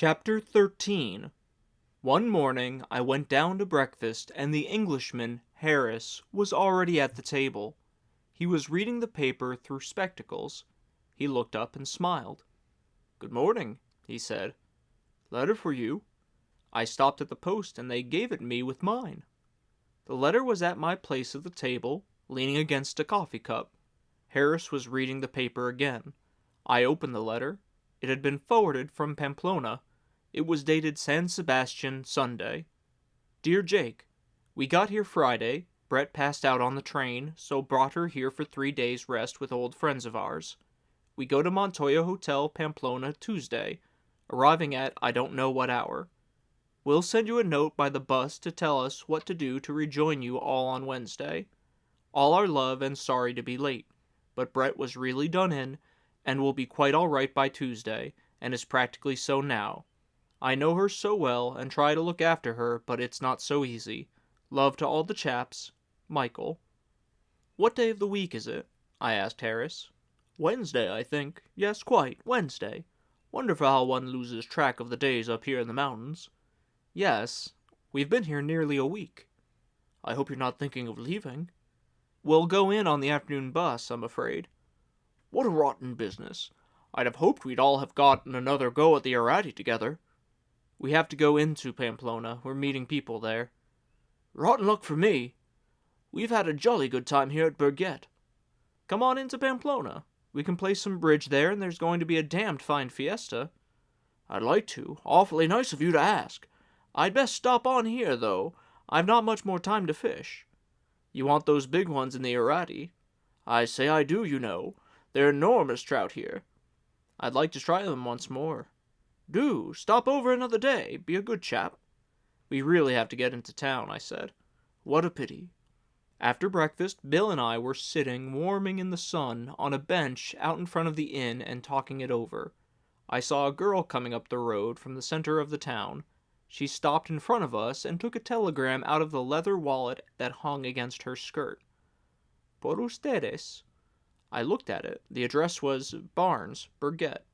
Chapter 13. One morning I went down to breakfast, and the Englishman, Harris, was already at the table. He was reading the paper through spectacles. He looked up and smiled. "Good morning," he said. "Letter for you." I stopped at the post, and they gave it me with mine. The letter was at my place at the table, leaning against a coffee cup. Harris was reading the paper again. I opened the letter. It had been forwarded from Pamplona. It was dated San Sebastian, Sunday. Dear Jake, we got here Friday. Brett passed out on the train, so brought her here for 3 days' rest with old friends of ours. We go to Montoya Hotel, Pamplona, Tuesday, arriving at I don't know what hour. We'll send you a note by the bus to tell us what to do to rejoin you all on Wednesday. All our love and sorry to be late, but Brett was really done in, and will be quite all right by Tuesday, and is practically so now. I know her so well and try to look after her, but it's not so easy. Love to all the chaps. Michael. "What day of the week is it?" I asked Harris. "Wednesday, I think. Yes, quite. Wednesday. Wonderful how one loses track of the days up here in the mountains." "Yes. We've been here nearly a week." "I hope you're not thinking of leaving." "We'll go in on the afternoon bus, I'm afraid." "What a rotten business. I'd have hoped we'd all have gotten another go at the Arati together." "We have to go into Pamplona. We're meeting people there." "Rotten luck for me. We've had a jolly good time here at Burget." "Come on into Pamplona. We can play some bridge there, and there's going to be a damned fine fiesta." "I'd like to. Awfully nice of you to ask. I'd best stop on here, though. I've not much more time to fish." "You want those big ones in the Arati?" "I say I do, you know. They're enormous trout here." "I'd like to try them once more." "Do. Stop over another day. Be a good chap." "We really have to get into town," I said. "What a pity." After breakfast, Bill and I were sitting, warming in the sun, on a bench out in front of the inn and talking it over. I saw a girl coming up the road from the center of the town. She stopped in front of us and took a telegram out of the leather wallet that hung against her skirt. "Por ustedes." I looked at it. The address was Barnes, Burget.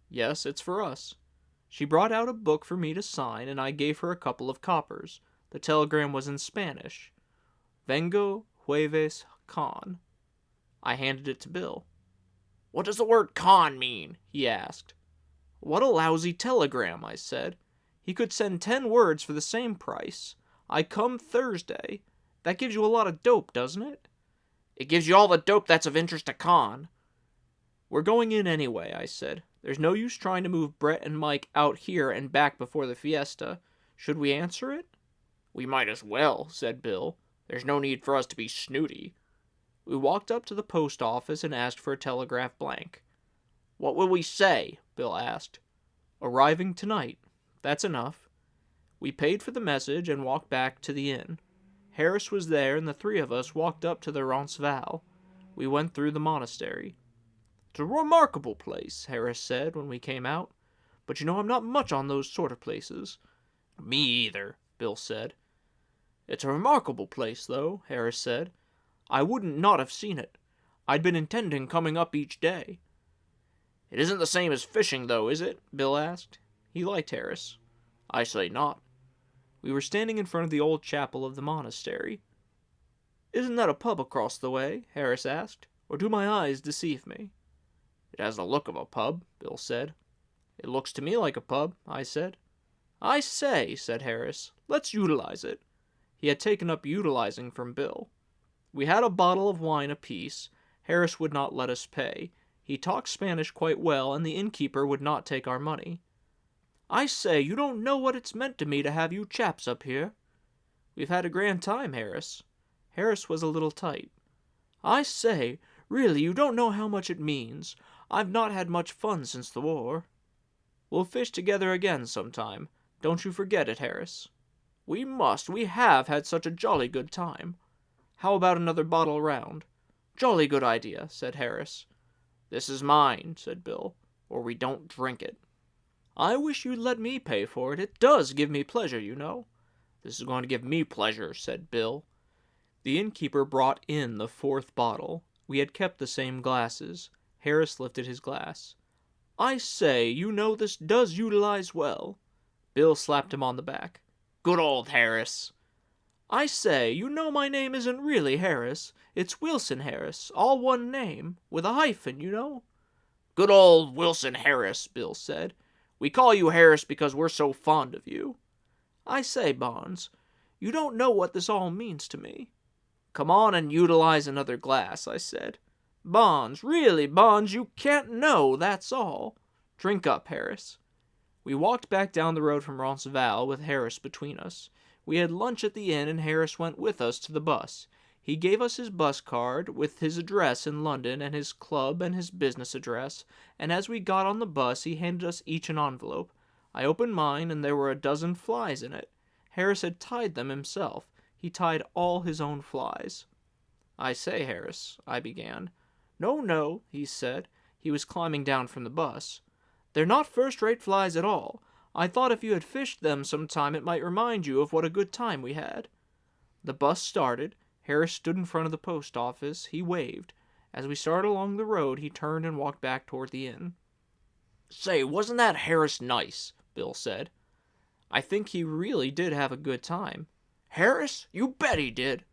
"Yes, it's for us." She brought out a book for me to sign, and I gave her a couple of coppers. The telegram was in Spanish. "Vengo jueves con." I handed it to Bill. "What does the word con mean?" he asked. "What a lousy telegram," I said. "He could send 10 words for the same price. I come Thursday. That gives you a lot of dope, doesn't it?" "It gives you all the dope that's of interest to Con." "We're going in anyway," I said. "There's no use trying to move Brett and Mike out here and back before the fiesta. Should we answer it?" "We might as well," said Bill. "There's no need for us to be snooty." We walked up to the post office and asked for a telegraph blank. "What will we say?" Bill asked. "Arriving tonight." That's enough. We paid for the message and walked back to the inn. Harris was there, and the 3 of us walked up to the Roncesvalles. We went through the monastery. "It's a remarkable place," Harris said when we came out. "But you know I'm not much on those sort of places." "Me either," Bill said. "It's a remarkable place, though," Harris said. "I wouldn't not have seen it. I'd been intending coming up each day." "It isn't the same as fishing, though, is it?" Bill asked. He liked Harris. "I say not." We were standing in front of the old chapel of the monastery. "Isn't that a pub across the way?" Harris asked. "Or do my eyes deceive me?" "It has the look of a pub," Bill said. "It looks to me like a pub," I said. "I say," said Harris, "let's utilize it." He had taken up utilizing from Bill. We had a bottle of wine apiece. Harris would not let us pay. He talked Spanish quite well, and the innkeeper would not take our money. "I say, you don't know what it's meant to me to have you chaps up here." "We've had a grand time, Harris." Harris was a little tight. "I say, really, you don't know how much it means. I've not had much fun since the war." "We'll fish together again sometime. Don't you forget it, Harris." "We must. We have had such a jolly good time." "How about another bottle round?" "Jolly good idea," said Harris. "This is mine," said Bill, "or we don't drink it." "I wish you'd let me pay for it. It does give me pleasure, you know." "This is going to give me pleasure," said Bill. The innkeeper brought in the 4th bottle. We had kept the same glasses. Harris lifted his glass. I say, you know this does utilize well. Bill slapped him on the back. Good old Harris. I say, you know my name isn't really Harris. It's Wilson Harris, all one name, with a hyphen, you know. Good old Wilson Harris, Bill said. We call you Harris because we're so fond of you. I say, Bonds, you don't know what this all means to me. Come on and utilize another glass, I said. Bonds, really, Bonds, you can't know, that's all. Drink up, Harris. We walked back down the road from Roncesvalles with Harris between us. We had lunch at the inn and Harris went with us to the bus. He gave us his bus card with his address in London and his club and his business address, and as we got on the bus he handed us each an envelope. I opened mine and there were a dozen flies in it. Harris had tied them himself. He tied all his own flies. I say, Harris, I began. No, no, he said. He was climbing down from the bus. They're not first-rate flies at all. I thought if you had fished them some time it might remind you of what a good time we had. The bus started. Harris stood in front of the post office. He waved. As we started along the road, he turned and walked back toward the inn. Say, wasn't that Harris nice? Bill said. I think he really did have a good time. Harris? You bet he did.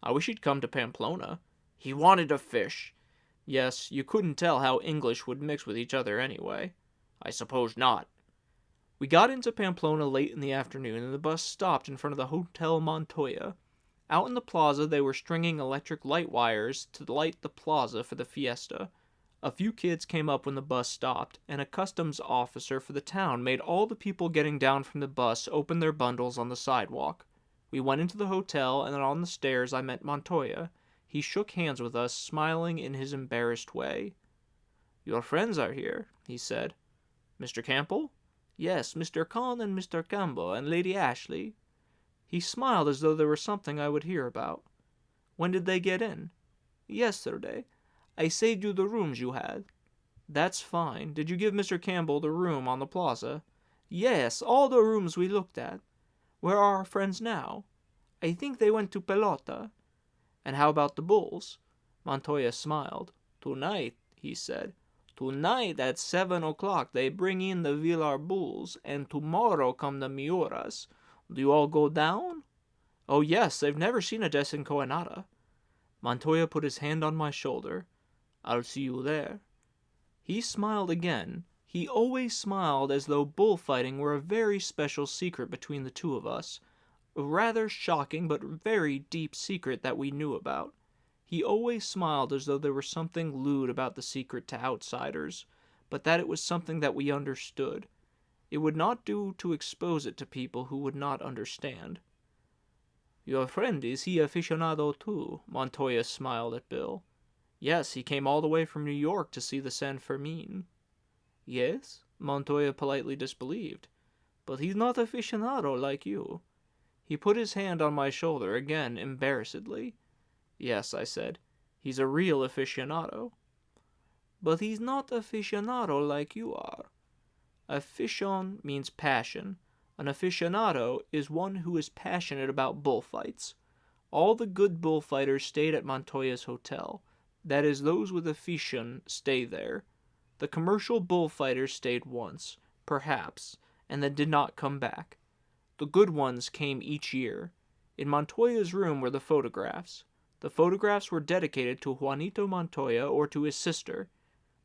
I wish he'd come to Pamplona. He wanted to fish. Yes, you couldn't tell how English would mix with each other anyway. I suppose not. We got into Pamplona late in the afternoon, and the bus stopped in front of the Hotel Montoya. Out in the plaza they were stringing electric light wires to light the plaza for the fiesta. A few kids came up when the bus stopped, and a customs officer for the town made all the people getting down from the bus open their bundles on the sidewalk. We went into the hotel, and on the stairs I met Montoya. He shook hands with us, smiling in his embarrassed way. Your friends are here, he said. Mr. Campbell? Yes, Mr. Conn and Mr. Campbell and Lady Ashley. He smiled as though there were something I would hear about. When did they get in? Yesterday. I saved you the rooms you had. That's fine. Did you give Mr. Campbell the room on the plaza? Yes, all the rooms we looked at. Where are our friends now? I think they went to Pelota. And how about the bulls? Montoya smiled. Tonight, he said. Tonight at 7 o'clock they bring in the Villar bulls, and tomorrow come the Miuras. Do you all go down? Oh yes, they've never seen a desencoenada. Montoya put his hand on my shoulder. I'll see you there. He smiled again. He always smiled as though bullfighting were a very special secret between the two of us. A rather shocking but very deep secret that we knew about. He always smiled as though there were something lewd about the secret to outsiders, but that it was something that we understood. It would not do to expose it to people who would not understand. Your friend, is he aficionado too? Montoya smiled at Bill. Yes, he came all the way from New York to see the San Fermin. Yes? Montoya politely disbelieved. But he's not aficionado like you. He put his hand on my shoulder again, embarrassedly. Yes, I said. He's a real aficionado. But he's not aficionado like you are. Afición means passion. An aficionado is one who is passionate about bullfights. All the good bullfighters stayed at Montoya's hotel. That is, those with afición stay there. The commercial bullfighters stayed once, perhaps, and then did not come back. The good ones came each year. In Montoya's room were the photographs. The photographs were dedicated to Juanito Montoya or to his sister.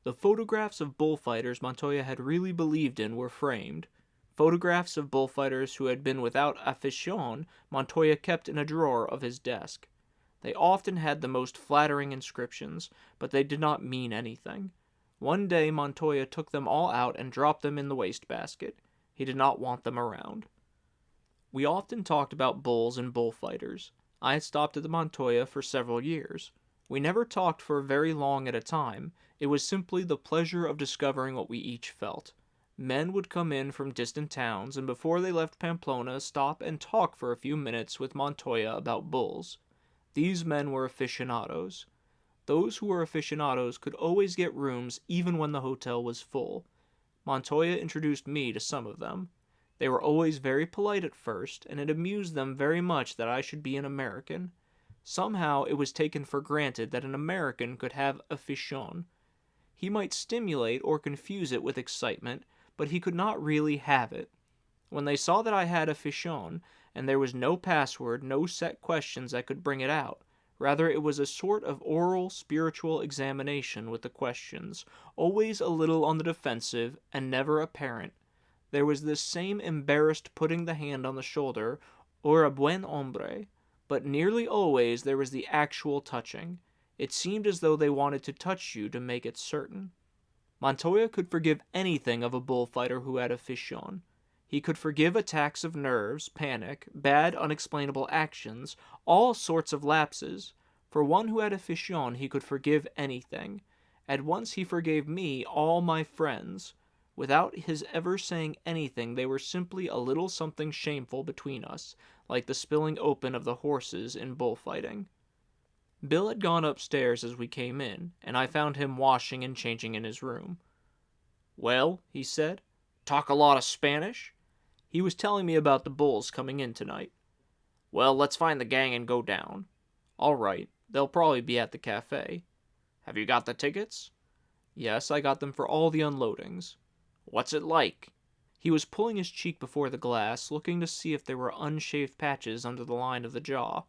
The photographs of bullfighters Montoya had really believed in were framed. Photographs of bullfighters who had been without afición Montoya kept in a drawer of his desk. They often had the most flattering inscriptions, but they did not mean anything. One day Montoya took them all out and dropped them in the wastebasket. He did not want them around. We often talked about bulls and bullfighters. I had stopped at the Montoya for several years. We never talked for very long at a time. It was simply the pleasure of discovering what we each felt. Men would come in from distant towns, and before they left Pamplona, stop and talk for a few minutes with Montoya about bulls. These men were aficionados. Those who were aficionados could always get rooms even when the hotel was full. Montoya introduced me to some of them. They were always very polite at first, and it amused them very much that I should be an American. Somehow it was taken for granted that an American could have afición. He might stimulate or confuse it with excitement, but he could not really have it. When they saw that I had a fichon, and there was no password, no set questions that could bring it out, rather it was a sort of oral spiritual examination with the questions, always a little on the defensive, and never apparent. There was this same embarrassed putting the hand on the shoulder, or a buen hombre, but nearly always there was the actual touching. It seemed as though they wanted to touch you to make it certain. Montoya could forgive anything of a bullfighter who had a fichon. He could forgive attacks of nerves, panic, bad unexplainable actions, all sorts of lapses. For one who had a fichon he could forgive anything. At once he forgave me all my friends. Without his ever saying anything, they were simply a little something shameful between us, like the spilling open of the horses in bullfighting. Bill had gone upstairs as we came in, and I found him washing and changing in his room. "Well," he said, "talk a lot of Spanish?" He was telling me about the bulls coming in tonight. "Well, let's find the gang and go down." "All right. They'll probably be at the cafe." "Have you got the tickets?" "Yes, I got them for all the unloadings." "What's it like?" He was pulling his cheek before the glass, looking to see if there were unshaved patches under the line of the jaw.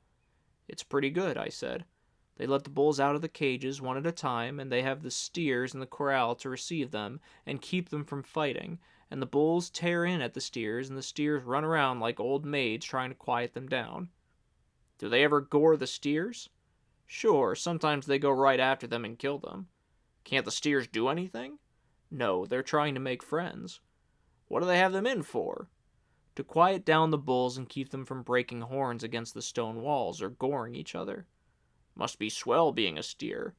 "It's pretty good," I said. "They let the bulls out of the cages one at a time, and they have the steers in the corral to receive them and keep them from fighting, and the bulls tear in at the steers, and the steers run around like old maids trying to quiet them down." "Do they ever gore the steers?" "Sure, sometimes they go right after them and kill them." "Can't the steers do anything?" "No, they're trying to make friends." "What do they have them in for?" "To quiet down the bulls and keep them from breaking horns against the stone walls or goring each other." "Must be swell being a steer."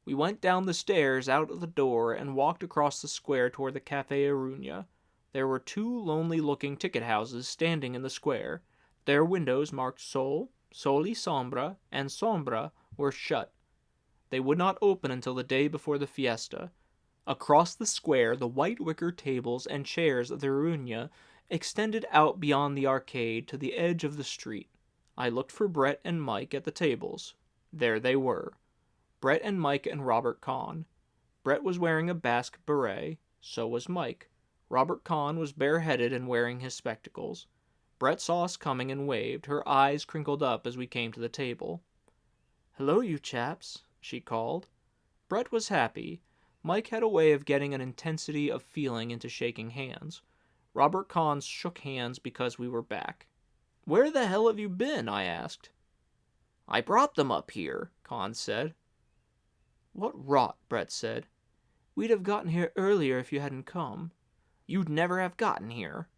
We went down the stairs out of the door and walked across the square toward the Café Aruña. There were two lonely-looking ticket houses standing in the square. Their windows marked Sol, Sol y Sombra, and Sombra were shut. They would not open until the day before the fiesta. Across the square, the white wicker tables and chairs of the Aruña extended out beyond the arcade to the edge of the street. I looked for Brett and Mike at the tables. There they were. Brett and Mike and Robert Kahn. Brett was wearing a Basque beret. So was Mike. Robert Kahn was bareheaded and wearing his spectacles. Brett saw us coming and waved, her eyes crinkled up as we came to the table. "Hello, you chaps," she called. Brett was happy. Mike had a way of getting an intensity of feeling into shaking hands. Robert Kahn shook hands because we were back. "Where the hell have you been?" I asked. "I brought them up here," Kahn said. "What rot," Brett said. "We'd have gotten here earlier if you hadn't come." "You'd never have gotten here."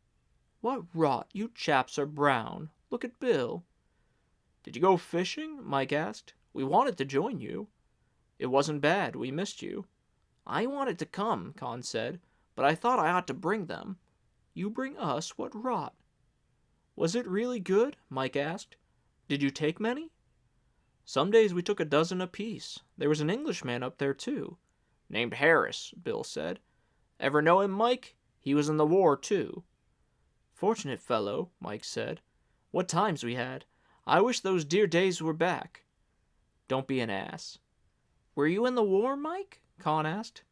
"What rot, you chaps are brown. Look at Bill." "Did you go fishing?" Mike asked. "We wanted to join you." "It wasn't bad, we missed you." "I wanted to come," Kahn said, "but I thought I ought to bring them." "You bring us? What rot." "Was it really good?" Mike asked. "Did you take many?" "Some days we took a dozen apiece. There was an Englishman up there, too." "Named Harris," Bill said. "Ever know him, Mike? He was in the war, too." "Fortunate fellow," Mike said. "What times we had. I wish those dear days were back." "Don't be an ass." "Were you in the war, Mike?" Kahn asked.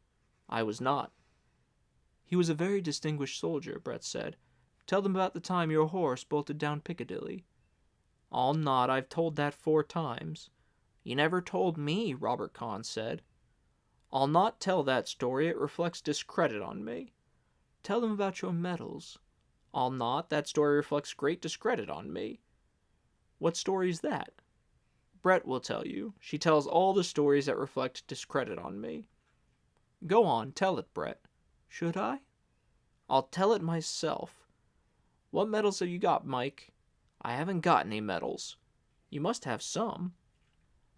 "I was not." "He was a very distinguished soldier," Brett said. "Tell them about the time your horse bolted down Piccadilly." "I'll not. I've told that 4 times." "You never told me," Robert Kahn said. "I'll not tell that story. It reflects discredit on me." "Tell them about your medals." "I'll not. That story reflects great discredit on me." "What story's that?" "Brett will tell you. She tells all the stories that reflect discredit on me." "Go on, tell it, Brett." "Should I?" "I'll tell it myself." "What medals have you got, Mike?" "I haven't got any medals." "You must have some."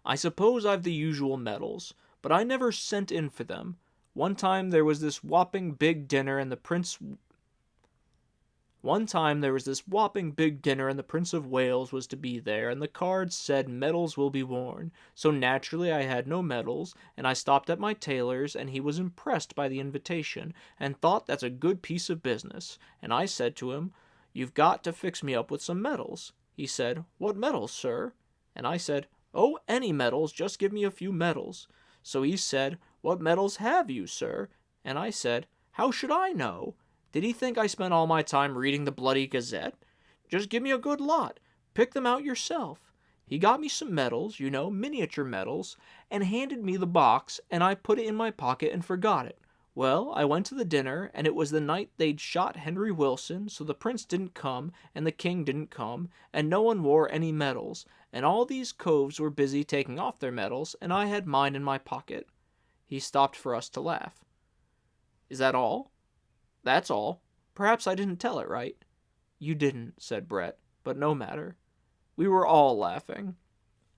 "I suppose I've the usual medals, but I never sent in for them. One time there was this whopping big dinner and the Prince of Wales was to be there, and the cards said medals will be worn. So naturally I had no medals, and I stopped at my tailor's, and he was impressed by the invitation, and thought that's a good piece of business. And I said to him, 'You've got to fix me up with some medals.' He said, 'What medals, sir?' And I said, 'Oh, any medals, just give me a few medals.' So he said, "What medals have you, sir?" And I said, "How should I know? Did he think I spent all my time reading the bloody Gazette? Just give me a good lot. Pick them out yourself." He got me some medals, miniature medals, and handed me the box, and I put it in my pocket and forgot it. Well, I went to the dinner, and it was the night they'd shot Henry Wilson, so the prince didn't come, and the king didn't come, and no one wore any medals, and all these coves were busy taking off their medals, and I had mine in my pocket. He stopped for us to laugh. "Is that all?" "That's all. Perhaps I didn't tell it right." "You didn't," said Brett, "but no matter." We were all laughing.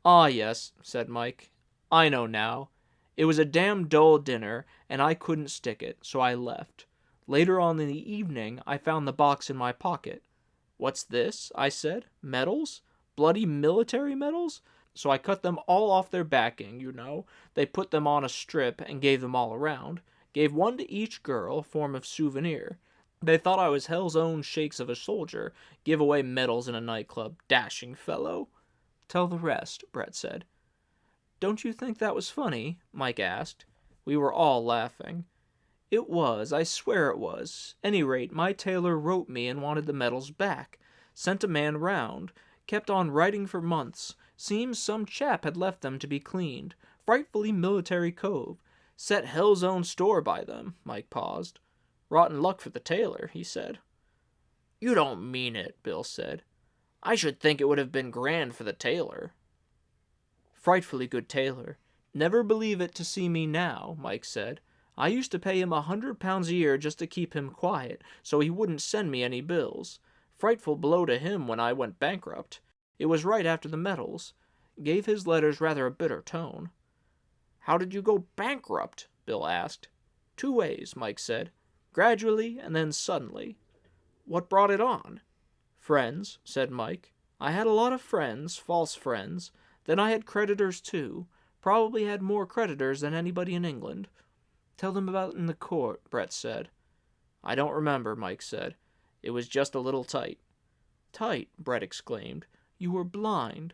"Ah, yes," said Mike. "I know now. It was a damn dull dinner, and I couldn't stick it, so I left. Later on in the evening, I found the box in my pocket. 'What's this?' I said. 'Medals? Bloody military medals?' So I cut them all off their backing. They put them on a strip and gave them all around. Gave one to each girl, form of souvenir. They thought I was hell's own shakes of a soldier. Give away medals in a nightclub. Dashing fellow." "Tell the rest," Brett said. "Don't you think that was funny?" Mike asked. We were all laughing. "It was, I swear it was. Any rate, my tailor wrote me and wanted the medals back. Sent a man round. Kept on writing for months. Seems some chap had left them to be cleaned. Frightfully military cove. Set hell's own store by them." Mike paused. "Rotten luck for the tailor," he said. "You don't mean it," Bill said. "I should think it would have been grand for the tailor." "Frightfully good tailor. Never believe it to see me now," Mike said. "I used to pay him £100 a year just to keep him quiet, so he wouldn't send me any bills. Frightful blow to him when I went bankrupt. It was right after the medals. Gave his letters rather a bitter tone." "How did you go bankrupt?" Bill asked. "Two ways," Mike said. "Gradually and then suddenly." "What brought it on?" "Friends," said Mike. "I had a lot of friends, false friends. Then I had creditors too. Probably had more creditors than anybody in England." "Tell them about it in the court," Brett said. "I don't remember," Mike said. "It was just a little tight." "Tight?" Brett exclaimed. "You were blind."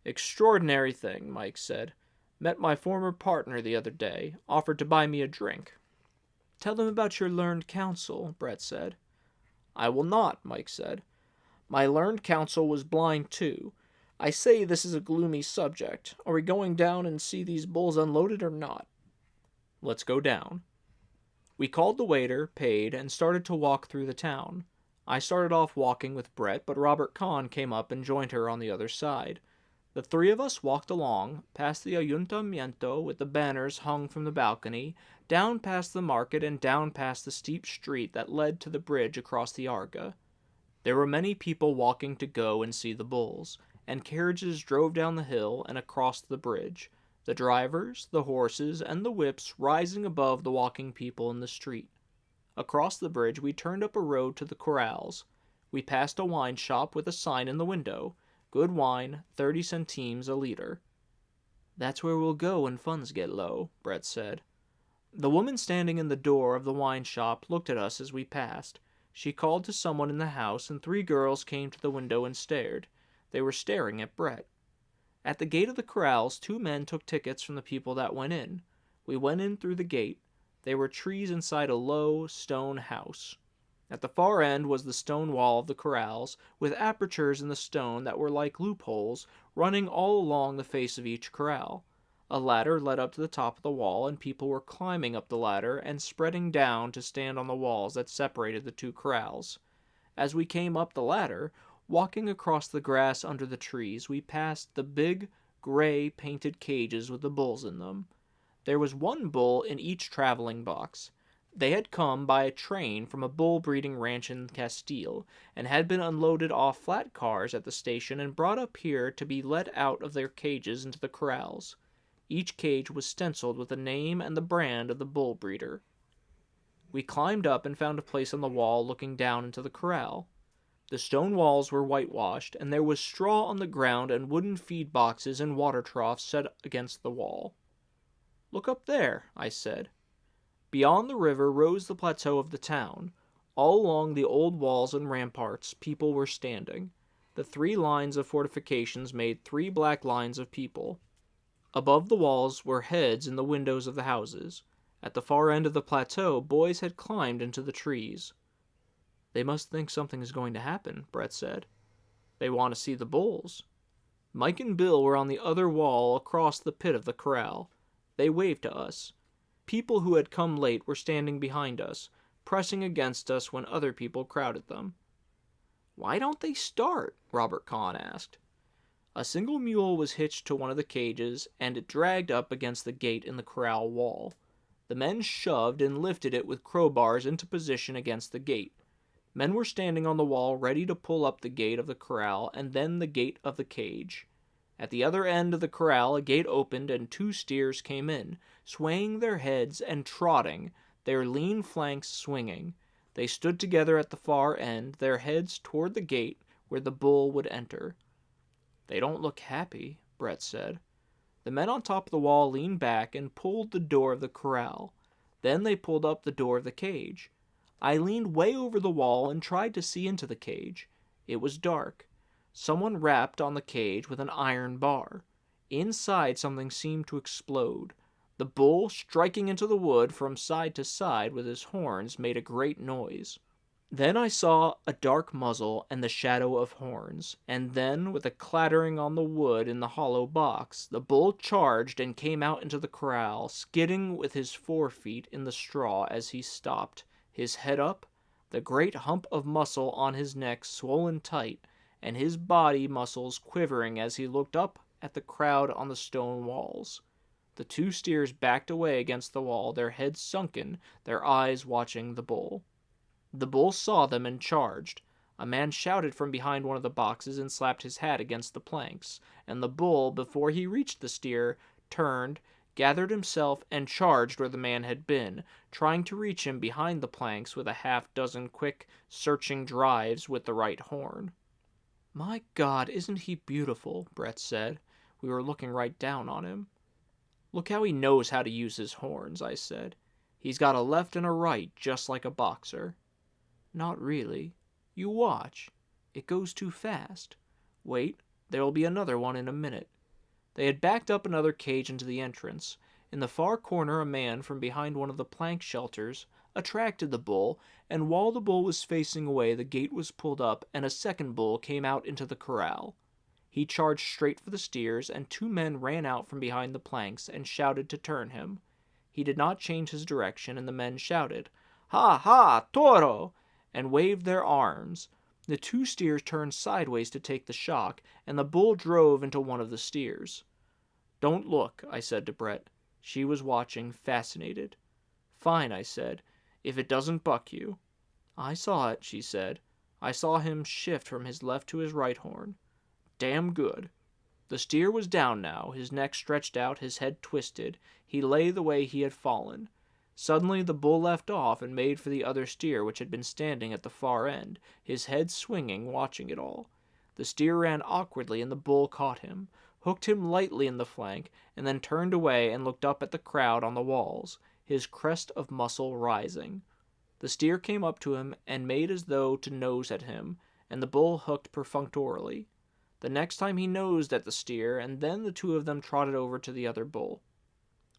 "Extraordinary thing," Mike said. "Met my former partner the other day. Offered to buy me a drink." "Tell them about your learned counsel," Brett said. "I will not," Mike said. "My learned counsel was blind too. I say this is a gloomy subject. Are we going down and see these bulls unloaded or not?" "Let's go down." We called the waiter, paid, and started to walk through the town. I started off walking with Brett, but Robert Kahn came up and joined her on the other side. The three of us walked along, past the Ayuntamiento with the banners hung from the balcony, down past the market and down past the steep street that led to the bridge across the Arga. There were many people walking to go and see the bulls, and carriages drove down the hill and across the bridge, the drivers, the horses, and the whips rising above the walking people in the street. Across the bridge we turned up a road to the Corrals. We passed a wine shop with a sign in the window, "Good wine, 30 centimes a liter." "That's where we'll go when funds get low," Brett said. The woman standing in the door of the wine shop looked at us as we passed. She called to someone in the house, and 3 girls came to the window and stared. They were staring at Brett. At the gate of the corrals 2 men took tickets from the people that went in. We went in through the gate. There were trees inside a low, stone house. At the far end was the stone wall of the corrals, with apertures in the stone that were like loopholes running all along the face of each corral. A ladder led up to the top of the wall, and people were climbing up the ladder and spreading down to stand on the walls that separated the 2 corrals. As we came up the ladder, walking across the grass under the trees, we passed the big, gray, painted cages with the bulls in them. There was 1 bull in each traveling box. They had come by a train from a bull-breeding ranch in Castile, and had been unloaded off flat cars at the station and brought up here to be let out of their cages into the corrals. Each cage was stenciled with the name and the brand of the bull breeder. We climbed up and found a place on the wall looking down into the corral. The stone walls were whitewashed, and there was straw on the ground and wooden feed boxes and water troughs set against the wall. "Look up there," I said. Beyond the river rose the plateau of the town. All along the old walls and ramparts people were standing. The 3 lines of fortifications made 3 black lines of people. Above the walls were heads in the windows of the houses. At the far end of the plateau, boys had climbed into the trees. "They must think something is going to happen," Brett said. "They want to see the bulls." Mike and Bill were on the other wall across the pit of the corral. They waved to us. People who had come late were standing behind us, pressing against us when other people crowded them. "Why don't they start?" Robert Kahn asked. A single mule was hitched to one of the cages, and it dragged up against the gate in the corral wall. The men shoved and lifted it with crowbars into position against the gate. Men were standing on the wall ready to pull up the gate of the corral and then the gate of the cage. At the other end of the corral a gate opened and 2 steers came in, swaying their heads and trotting, their lean flanks swinging. They stood together at the far end, their heads toward the gate where the bull would enter. "They don't look happy," Brett said. The men on top of the wall leaned back and pulled the door of the corral. Then they pulled up the door of the cage. I leaned way over the wall and tried to see into the cage. It was dark. Someone rapped on the cage with an iron bar. Inside something seemed to explode. The bull, striking into the wood from side to side with his horns, made a great noise. Then I saw a dark muzzle and the shadow of horns, and then, with a clattering on the wood in the hollow box, the bull charged and came out into the corral, skidding with his forefeet in the straw as he stopped, his head up, the great hump of muscle on his neck swollen tight, and his body muscles quivering as he looked up at the crowd on the stone walls. The 2 steers backed away against the wall, their heads sunken, their eyes watching the bull. The bull saw them and charged. A man shouted from behind one of the boxes and slapped his hat against the planks, and the bull, before he reached the steer, turned, gathered himself, and charged where the man had been, trying to reach him behind the planks with a half-dozen quick, searching drives with the right horn. "My God, isn't he beautiful?" Brett said. We were looking right down on him. "Look how he knows how to use his horns," I said. "He's got a left and a right, just like a boxer." "Not really. You watch. It goes too fast. Wait, there will be another one in a minute." They had backed up another cage into the entrance. In the far corner a man from behind one of the plank shelters attracted the bull, and while the bull was facing away the gate was pulled up and a second bull came out into the corral. He charged straight for the steers, and 2 men ran out from behind the planks and shouted to turn him. He did not change his direction, and the men shouted, "Ha, ha, toro!" and waved their arms. The 2 steers turned sideways to take the shock, and the bull drove into one of the steers. "Don't look," I said to Brett. She was watching, fascinated. "Fine," I said, "if it doesn't buck you." "I saw it," she said. "I saw him shift from his left to his right horn." "Damn good." The steer was down now, his neck stretched out, his head twisted. He lay the way he had fallen. Suddenly the bull left off and made for the other steer, which had been standing at the far end, his head swinging, watching it all. The steer ran awkwardly, and the bull caught him, hooked him lightly in the flank, and then turned away and looked up at the crowd on the walls, his crest of muscle rising. The steer came up to him and made as though to nose at him, and the bull hooked perfunctorily. The next time he nosed at the steer, and then the 2 of them trotted over to the other bull.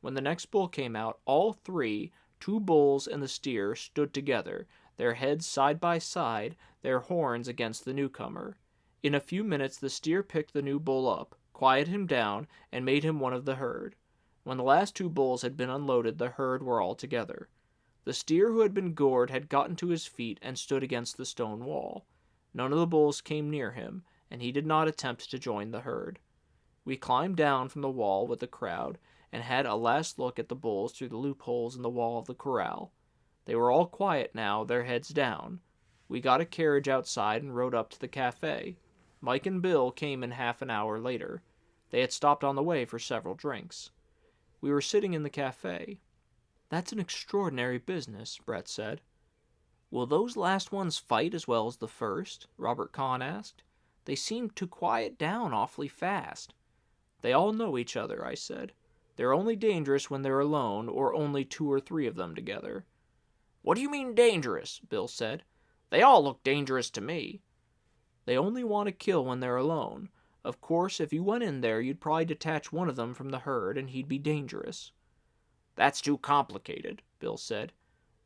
When the next bull came out, all 3, 2 bulls and the steer, stood together, their heads side by side, their horns against the newcomer. In a few minutes the steer picked the new bull up, quieted him down, and made him one of the herd. When the last 2 bulls had been unloaded, the herd were all together. The steer who had been gored had gotten to his feet and stood against the stone wall. None of the bulls came near him, and he did not attempt to join the herd. We climbed down from the wall with the crowd, and had a last look at the bulls through the loopholes in the wall of the corral. They were all quiet now, their heads down. We got a carriage outside and rode up to the cafe. Mike and Bill came in half an hour later. They had stopped on the way for several drinks. We were sitting in the cafe. "That's an extraordinary business," Brett said. "Will those last ones fight as well as the first?" Robert Kahn asked. "They seem to quiet down awfully fast." "They all know each other," I said. "They're only dangerous when they're alone, or only 2 or 3 of them together." "What do you mean dangerous?" Bill said. "They all look dangerous to me." "They only want to kill when they're alone. Of course, if you went in there, you'd probably detach one of them from the herd, and he'd be dangerous." "That's too complicated," Bill said.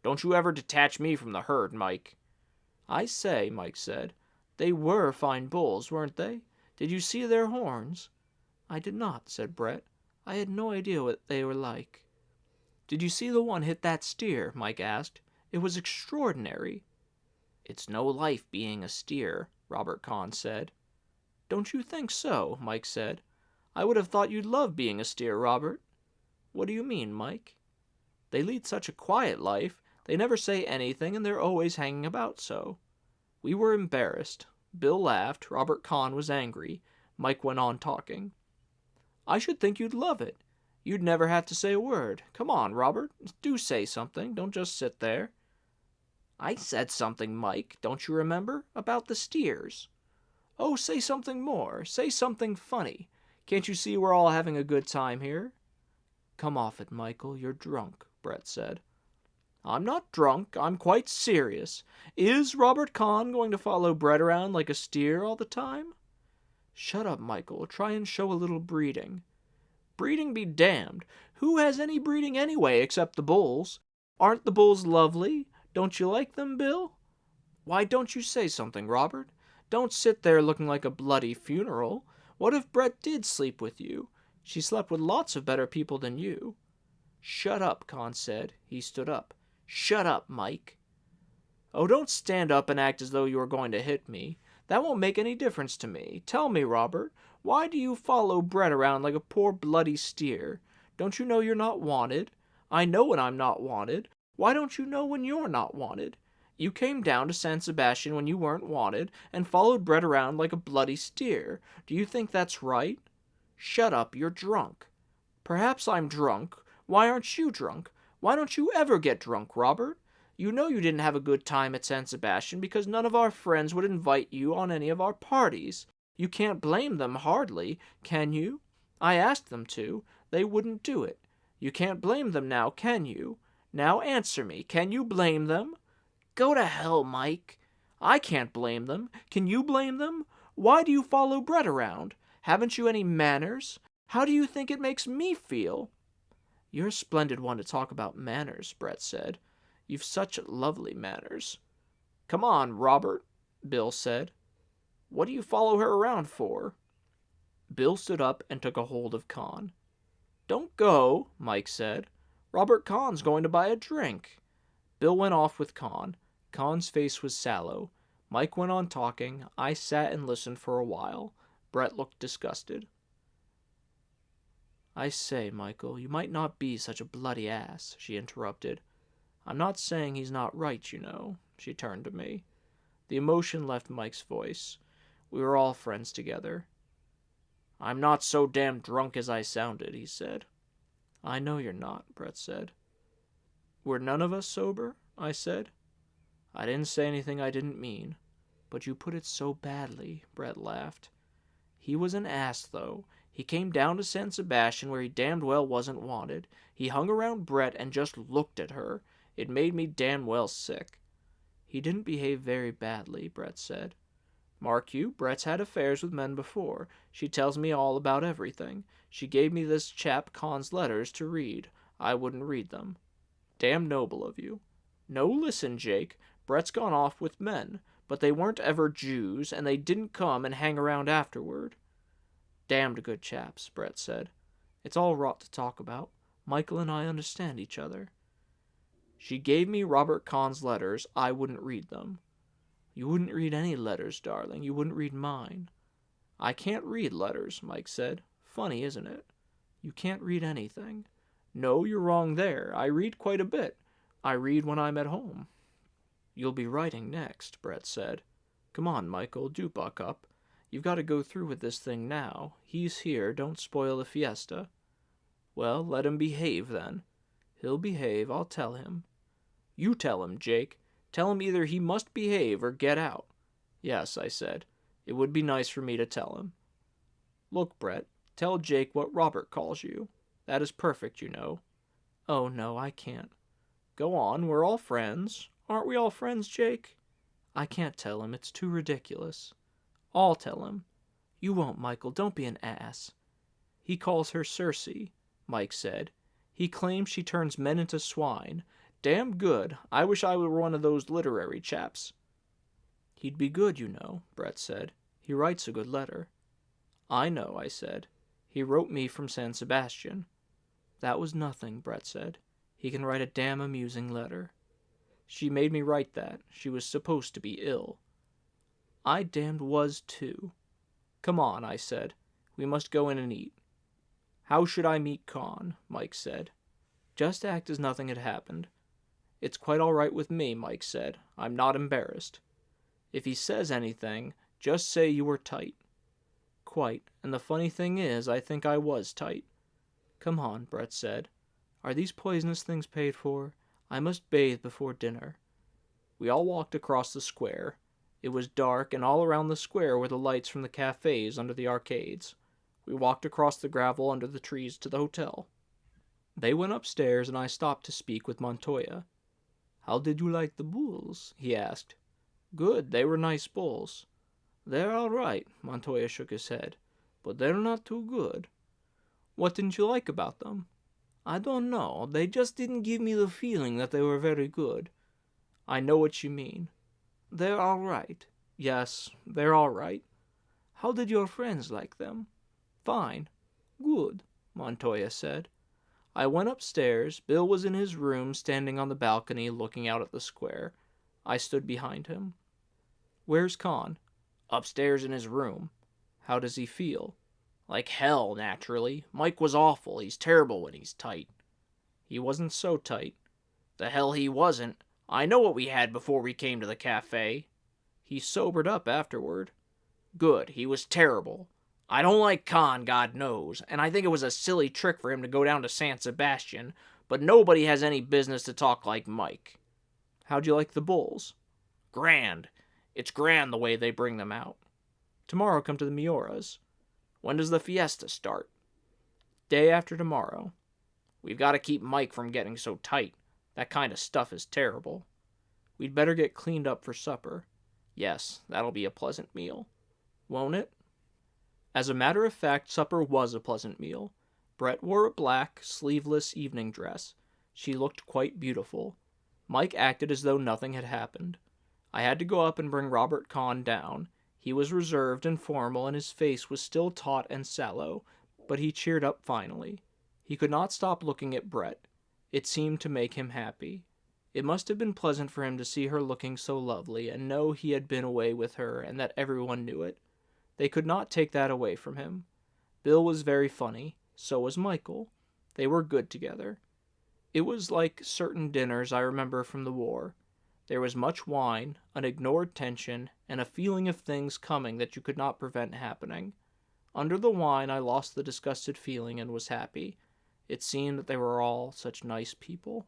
"Don't you ever detach me from the herd, Mike." "I say," Mike said, "they were fine bulls, weren't they? Did you see their horns?" "I did not," said Brett. "I had no idea what they were like." "Did you see the one hit that steer?" Mike asked. "It was extraordinary." "It's no life being a steer," Robert Kahn said. "Don't you think so?" Mike said. "I would have thought you'd love being a steer, Robert." "What do you mean, Mike?" "They lead such a quiet life. They never say anything, and they're always hanging about so." We were embarrassed. Bill laughed. Robert Kahn was angry. Mike went on talking. "I should think you'd love it. You'd never have to say a word. Come on, Robert. Do say something. Don't just sit there." "I said something, Mike. Don't you remember? About the steers." "Oh, say something more. Say something funny. Can't you see we're all having a good time here?" "Come off it, Michael. You're drunk," Brett said. "I'm not drunk. I'm quite serious. Is Robert Kahn going to follow Brett around like a steer all the time?" "Shut up, Michael. Try and show a little breeding." "Breeding be damned. Who has any breeding anyway except the bulls? Aren't the bulls lovely? Don't you like them, Bill? Why don't you say something, Robert? Don't sit there looking like a bloody funeral. What if Brett did sleep with you? She slept with lots of better people than you." "Shut up," Kahn said. He stood up. "Shut up, Mike." "Oh, don't stand up and act as though you were going to hit me. That won't make any difference to me. Tell me, Robert, why do you follow Brett around like a poor bloody steer? Don't you know you're not wanted? I know when I'm not wanted. Why don't you know when you're not wanted? You came down to San Sebastian when you weren't wanted and followed Brett around like a bloody steer. Do you think that's right?" "Shut up, you're drunk." "Perhaps I'm drunk. Why aren't you drunk? Why don't you ever get drunk, Robert? You know you didn't have a good time at San Sebastian because none of our friends would invite you on any of our parties. You can't blame them, hardly, can you? I asked them to. They wouldn't do it. You can't blame them now, can you? Now answer me. Can you blame them?" "Go to hell, Mike." "I can't blame them. Can you blame them? Why do you follow Brett around? Haven't you any manners? How do you think it makes me feel?" "You're a splendid one to talk about manners," Brett said. "You've such lovely manners." "Come on, Robert," Bill said. "What do you follow her around for?" Bill stood up and took a hold of Kahn. "Don't go," Mike said. "Robert Kahn's going to buy a drink." Bill went off with Kahn. Kahn's face was sallow. Mike went on talking. I sat and listened for a while. Brett looked disgusted. "I say, Michael, you might not be such a bloody ass," she interrupted. "I'm not saying he's not right, you know." She turned to me. The emotion left Mike's voice. We were all friends together. "I'm not so damn drunk as I sounded," he said. "I know you're not," Brett said. "We're none of us sober?" I said. "I didn't say anything I didn't mean." "But you put it so badly," Brett laughed. "He was an ass, though. He came down to San Sebastian where he damned well wasn't wanted. He hung around Brett and just looked at her. It made me damn well sick." "He didn't behave very badly," Brett said. "Mark you, Brett's had affairs with men before. She tells me all about everything. She gave me this chap Kahn's letters to read. I wouldn't read them." "Damn noble of you." "No, listen, Jake. Brett's gone off with men, but they weren't ever Jews, and they didn't come and hang around afterward." "Damned good chaps," Brett said. "It's all rot to talk about. Michael and I understand each other." "She gave me Robert Kahn's letters. I wouldn't read them." "You wouldn't read any letters, darling. You wouldn't read mine." "I can't read letters," Mike said. "Funny, isn't it?" "You can't read anything." "No, you're wrong there. I read quite a bit. I read when I'm at home." "You'll be writing next," Brett said. "Come on, Michael, do buck up. You've got to go through with this thing now. He's here. Don't spoil the fiesta." "Well, let him behave, then." "He'll behave. I'll tell him." "You tell him, Jake. Tell him either he must behave or get out." "Yes," I said. "It would be nice for me to tell him." "Look, Brett, tell Jake what Robert calls you. That is perfect, you know." "Oh, no, I can't." "Go on, we're all friends. Aren't we all friends, Jake?" "I can't tell him. It's too ridiculous." "I'll tell him." You won't, Michael. Don't be an ass. He calls her Circe, Mike said. He claims she turns men into swine. Damn good. I wish I were one of those literary chaps. He'd be good, you know, Brett said. He writes a good letter. I know, I said. He wrote me from San Sebastian. That was nothing, Brett said. He can write a damn amusing letter. She made me write that. She was supposed to be ill. I damned was too. Come on, I said. We must go in and eat. How should I meet Con? Mike said. Just act as nothing had happened. It's quite all right with me, Mike said. I'm not embarrassed. If he says anything, just say you were tight. Quite, and the funny thing is, I think I was tight. Come on, Brett said. Are these poisonous things paid for? I must bathe before dinner. We all walked across the square. It was dark, and all around the square were the lights from the cafes under the arcades. We walked across the gravel under the trees to the hotel. They went upstairs, and I stopped to speak with Montoya. How did you like the bulls? He asked. Good, they were nice bulls. They're all right, Montoya shook his head, but they're not too good. What didn't you like about them? I don't know, they just didn't give me the feeling that they were very good. I know what you mean. They're all right. Yes, they're all right. How did your friends like them? Fine. Good, Montoya said. I went upstairs. Bill was in his room, standing on the balcony, looking out at the square. I stood behind him. Where's Con? Upstairs in his room. How does he feel? Like hell, naturally. Mike was awful. He's terrible when he's tight. He wasn't so tight. The hell he wasn't. I know what we had before we came to the cafe. He sobered up afterward. Good. He was terrible. I don't like Con, God knows, and I think it was a silly trick for him to go down to San Sebastian, but nobody has any business to talk like Mike. How'd you like the bulls? Grand. It's grand the way they bring them out. Tomorrow come to the Mioras. When does the fiesta start? Day after tomorrow. We've got to keep Mike from getting so tight. That kind of stuff is terrible. We'd better get cleaned up for supper. Yes, that'll be a pleasant meal. Won't it? As a matter of fact, supper was a pleasant meal. Brett wore a black, sleeveless evening dress. She looked quite beautiful. Mike acted as though nothing had happened. I had to go up and bring Robert Kahn down. He was reserved and formal, and his face was still taut and sallow, but he cheered up finally. He could not stop looking at Brett. It seemed to make him happy. It must have been pleasant for him to see her looking so lovely and know he had been away with her and that everyone knew it. They could not take that away from him. Bill was very funny. So was Michael. They were good together. It was like certain dinners I remember from the war. There was much wine, an ignored tension, and a feeling of things coming that you could not prevent happening. Under the wine I lost the disgusted feeling and was happy. It seemed that they were all such nice people.